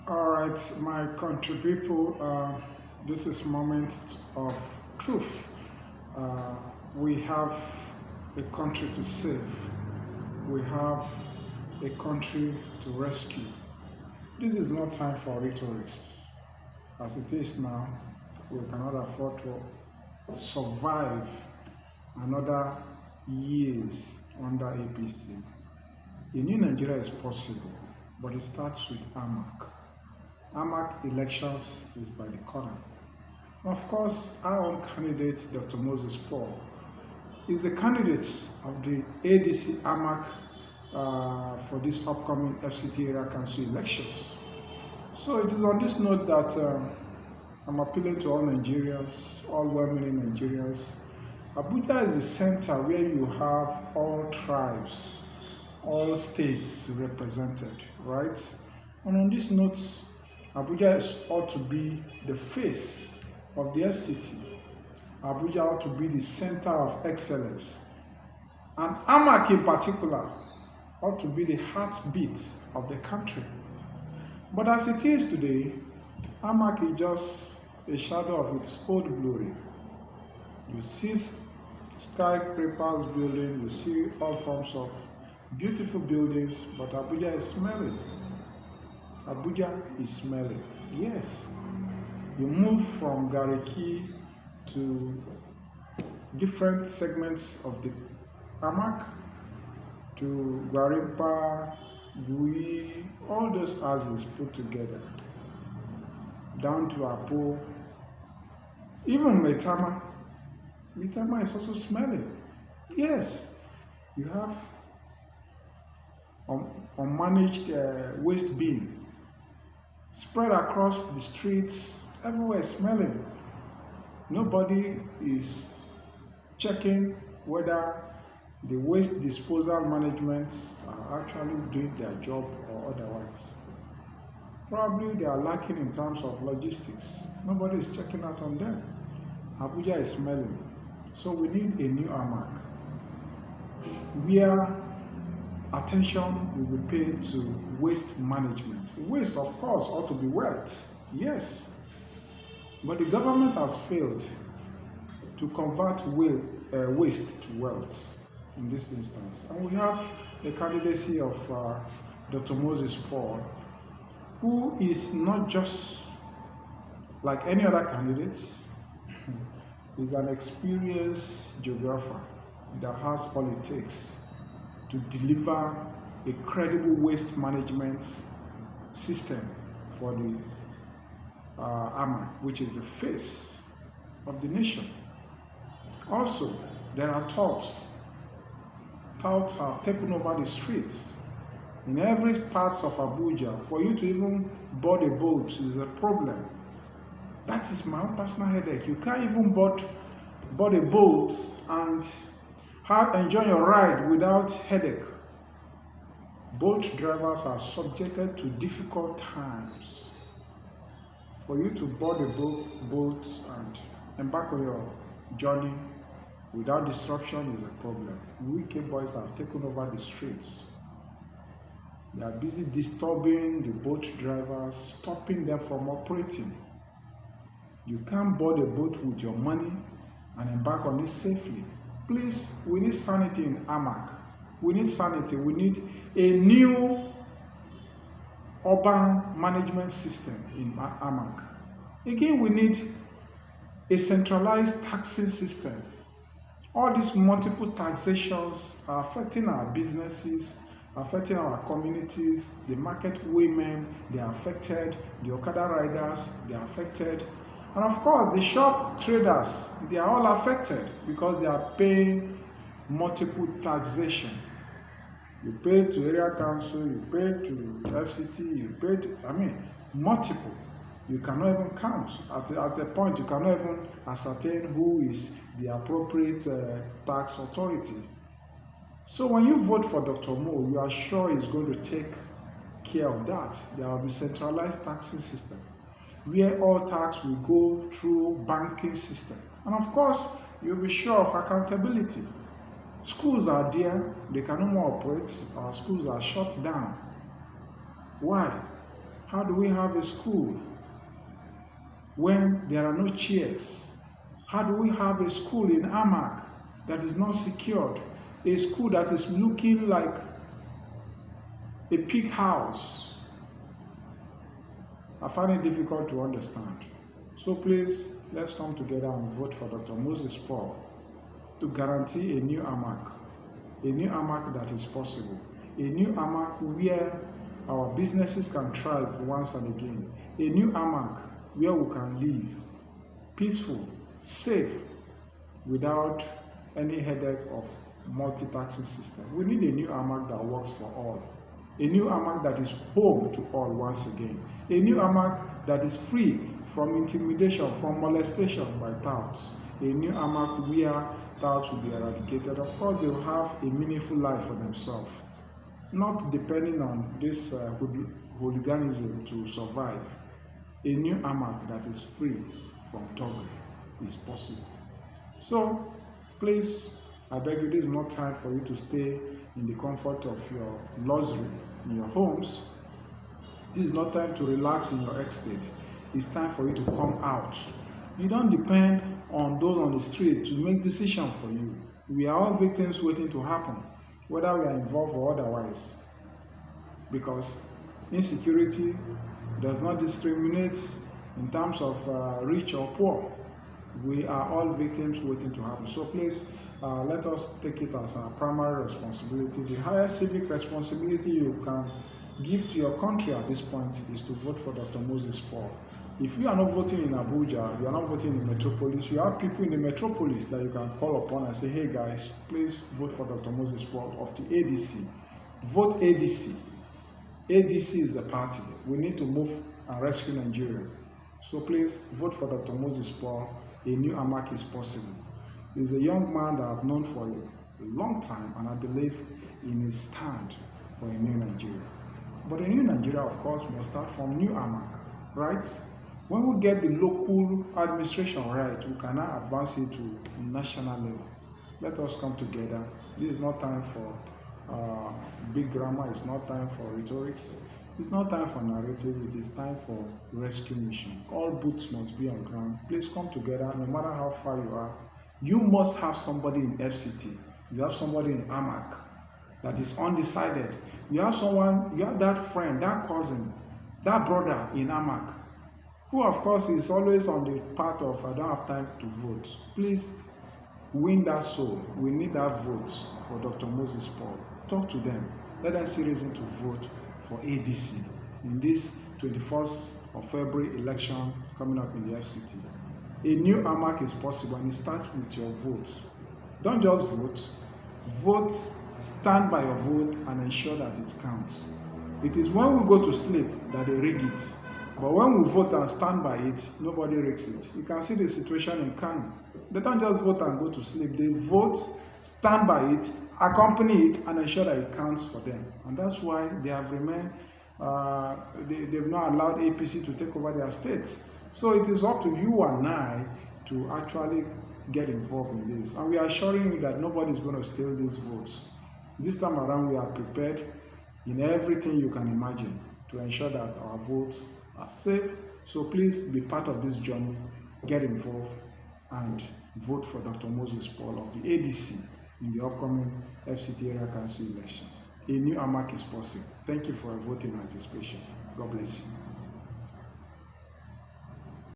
All right, my country people, this is moment of truth. Uh, we have a country to save. We have a country to rescue. This is not time for rhetorics. As it is now, we cannot afford to survive another years under APC. A new Nigeria is possible, but it starts with AMAC. AMAC elections is by the corner. Of course, our own candidate, Dr. Moses Paul, is the candidate of the ADC AMAC for this upcoming FCT area council elections. So it is on this note that I'm appealing to all Nigerians, all well-meaning Nigerians. Abuja is the center where you have all tribes, all states represented, right? And on this note, Abuja ought to be the face of the FCT. Abuja ought to be the center of excellence. And AMAC in particular ought to be the heartbeat of the country. But as it is today, AMAC is just a shadow of its old glory. You see skyscrapers building, you see all forms of beautiful buildings, but Abuja is smelling. Abuja is smelling. Yes. You move from Gariki to different segments of the AMAC, to Gwarimpa, Gui, all those houses put together, down to Apo, even Metama. Metama is also smelling. Yes, you have unmanaged waste bin spread across the streets, everywhere smelling. Nobody is checking whether the waste disposal management are actually doing their job or otherwise. Probably they are lacking in terms of logistics. Nobody is checking out on them. Abuja is smelling. So we need a new AMAC where attention will be paid to waste management. Waste, of course, ought to be wealth, yes. But the government has failed to convert waste to wealth in this instance. And we have the candidacy of Dr. Moses Paul, who is not just like any other candidate. He's an experienced geographer that has all it takes to deliver a credible waste management system for the AMAC, which is the face of the nation. Also, there are touts. Touts have taken over the streets. In every part of Abuja, for you to even board a boat is a problem. That is my own personal headache. You can't even board a boat and enjoy your ride without headache. Boat drivers are subjected to difficult times. For you to board a boat and embark on your journey without disruption is a problem. Wicked boys have taken over the streets. They are busy disturbing the boat drivers, stopping them from operating. You can't board a boat with your money and embark on it safely. Please, we need sanity in AMAC. We need sanity. We need a new urban management system in AMAC. Again, we need a centralized taxing system. All these multiple taxations are affecting our businesses, affecting our communities. The market women, they are affected. The Okada riders, they are affected. And of course, the shop traders, they are all affected because they are paying multiple taxation. You pay to area council, you pay to FCT, you pay to, multiple. You cannot even count. At a point, you cannot even ascertain who is the appropriate tax authority. So when you vote for Dr. Mo, you are sure he's going to take care of that. There will be centralized taxing system, where all tax will go through banking system. And of course, you'll be sure of accountability. Schools are there, they can no more operate. Our schools are shut down. Why? How do we have a school when there are no chairs? How do we have a school in AMAC that is not secured? A school that is looking like a pig house? I find it difficult to understand. So please, let's come together and vote for Dr. Moses Paul to guarantee a new AMAC that is possible, a new AMAC where our businesses can thrive once and again, a new AMAC where we can live peaceful, safe, without any headache of multi-taxing system. We need a new AMAC that works for all, a new AMAC that is home to all once again, a new AMAC that is free from intimidation, from molestation by touts, a new AMAC where touts will be eradicated. Of course, they will have a meaningful life for themselves, not depending on this hooliganism to survive. A new AMAC that is free from thuggery is possible. So, please, I beg you, this is not time for you to stay in the comfort of your luxury in your homes. This is not time to relax in your estate. It's time for you to come out. You don't depend on those on the street to make decisions for you. We are all victims waiting to happen, whether we are involved or otherwise. Because insecurity does not discriminate in terms of rich or poor. We are all victims waiting to happen. So please, let us take it as our primary responsibility. The highest civic responsibility you can give to your country at this point is to vote for Dr. Moses Paul. If you are not voting in Abuja, you are not voting in the metropolis, you have people in the metropolis that you can call upon and say, hey guys, please vote for Dr. Moses Paul of the ADC. Vote ADC. ADC is the party. We need to move and rescue Nigeria. So please vote for Dr. Moses Paul. A new AMAC is possible. He's a young man that I've known for a long time, and I believe in his stand for a new Nigeria. But a new Nigeria, of course, must start from new AMAC, right? When we get the local administration right, we can now advance it to national level. Let us come together. This is not time for big grammar. It's not time for rhetorics. It's not time for narrative. It is time for rescue mission. All boots must be on ground. Please come together. No matter how far you are, you must have somebody in FCT. You have somebody in AMAC that is undecided. You have someone, you have that friend, that cousin, that brother in AMAC, who of course is always on the part of, I don't have time to vote. Please win that soul. We need that vote for Dr. Moses Paul. Talk to them. Let them see reason to vote for ADC in this 21st of February election coming up in the FCT. A new AMAC is possible, and it starts with your votes. Don't just vote. Vote, stand by your vote, and ensure that it counts. It is when we go to sleep that they rig it. But when we vote and stand by it, nobody rigs it. You can see the situation in Kano. They don't just vote and go to sleep. They vote, stand by it, accompany it, and ensure that it counts for them. And that's why they have remained, they've not allowed APC to take over their states. So it is up to you and I to actually get involved in this. And we are assuring you that nobody is going to steal these votes. This time around, we are prepared in everything you can imagine to ensure that our votes are safe. So please be part of this journey, get involved, and vote for Dr. Moses Paul of the ADC in the upcoming FCT Area Council election. A new AMAC is possible. Thank you for your voting anticipation. God bless you.